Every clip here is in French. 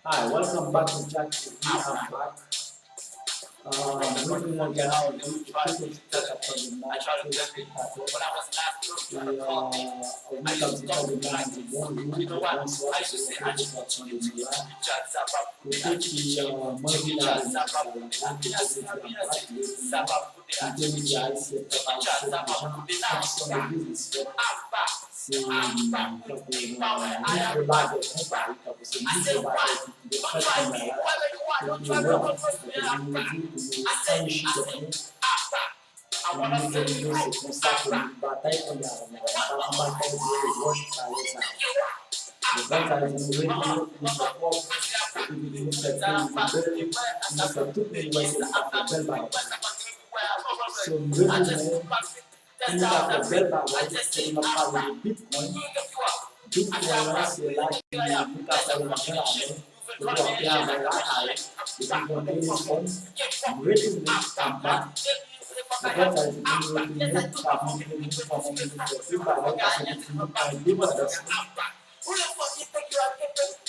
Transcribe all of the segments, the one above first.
Hi, welcome back to Jack Laguerre. I'm back. Moving on now, we quickly talk about the match a week of the match, the one rule, the one swap, the one swap on the Milan. We take the money that is c'est il nous a fait belle parole, il m'a parlé de Bitcoin. Bitcoin, c'est là qu'il nous a fait le matin la main, il a fait la taille, il a fait un téléphone, il retourné en bas. En fait, ça a été retourné par mon téléphone, par mon téléphone, parce qu'il nous a dépendance.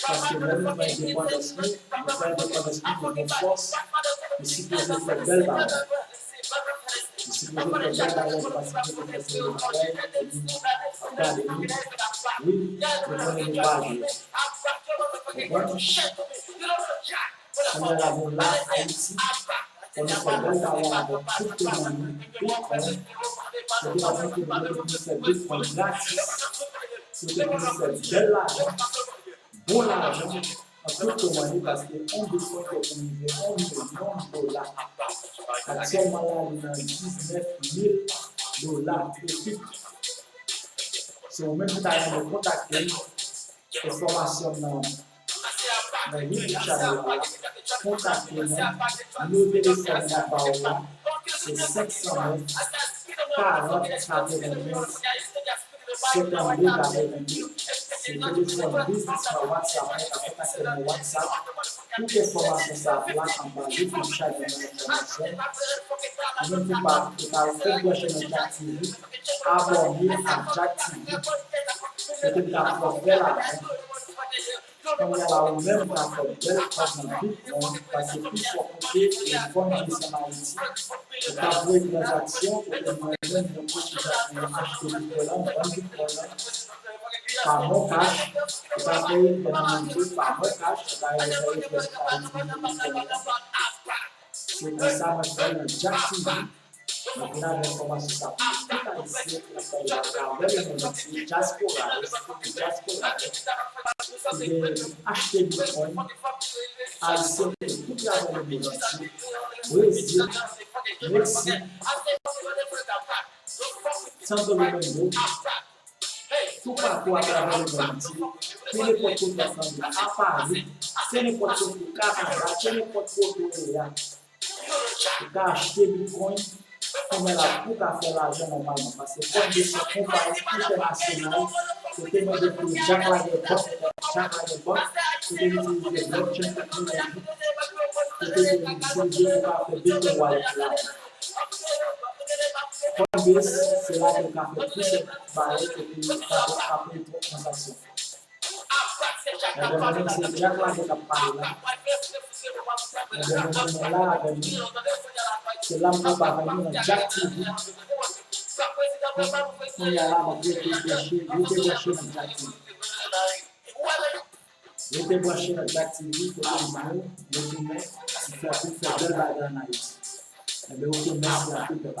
Parce que même quand il dépendance, il fait dépendance de nos forces, il s'y peut faire belle parole. Si vous avez déjà parlé de la situation de travail, académique, oui, vous prenez une page. On est là, on l'a Haïti, on a fait belle parole avec tout le monde, Bitcoin, c'était parce que vous avez pu faire Bitcoin gratis, c'était pour faire bel argent, bon argent, en toute monnaie, parce qu'on Bitcoin est utilisé 1 million de dollars. Actuellement, là, il y a 19 000 dollars de pic. Si vous même temps de contacter, information dans le YouTube channel, contactez-nous. Nos téléphones là-bas, c'est 509 40 95 52 92. C'est le téléphone business par WhatsApp, contactez mon WhatsApp. Toute information ça là en bas du YouTube channel d'information. Je ne peux pas faire de chaîne Jack TV, abonner à Jack TV. C'était la faire là. Comme il y a là où même la faire belle comme Bitcoin, parce que plus sur côté les fonds qui sont en Haïti, et avouer des transactions pour que nous-mêmes nous puissions acheter du Bitcoin, vendre du Bitcoin par mon cash, et ça fait une demande par mon cash, et ça fait une demande. C'est pour ça que je fais Jack TV. Maintenant, l'information ça tout haïtien, la diaspora, c'est acheter Bitcoin, haïtien, toute la zone de Haïti, Brésil, Mexique, Santo Domingo, tout partout à travers le monde, c'est n'importe où à Paris, c'est n'importe où au Canada, c'est n'importe où au Canada. Tu peux acheter Bitcoin comme là pour faire l'argent normalement. Parce que comme de ces compagnies internationales, c'était demandé pour Jack Laguerre, c'était utiliser blockchain technology, c'était utiliser pour faire Bitcoin wallet là. Coinbase, c'est là qu'on a fait plus de barrettes et puis après trop de transactions. C'est Jack Laguerre qui a parlé là. C'est là qu'on va venir dans Jack TV. On y a là, on peut être branché dans Jack TV. Vous êtes branché dans Jack TV pour les nous, si faire belle bagarre en Haïti. Et bien, ok, merci à tout le monde.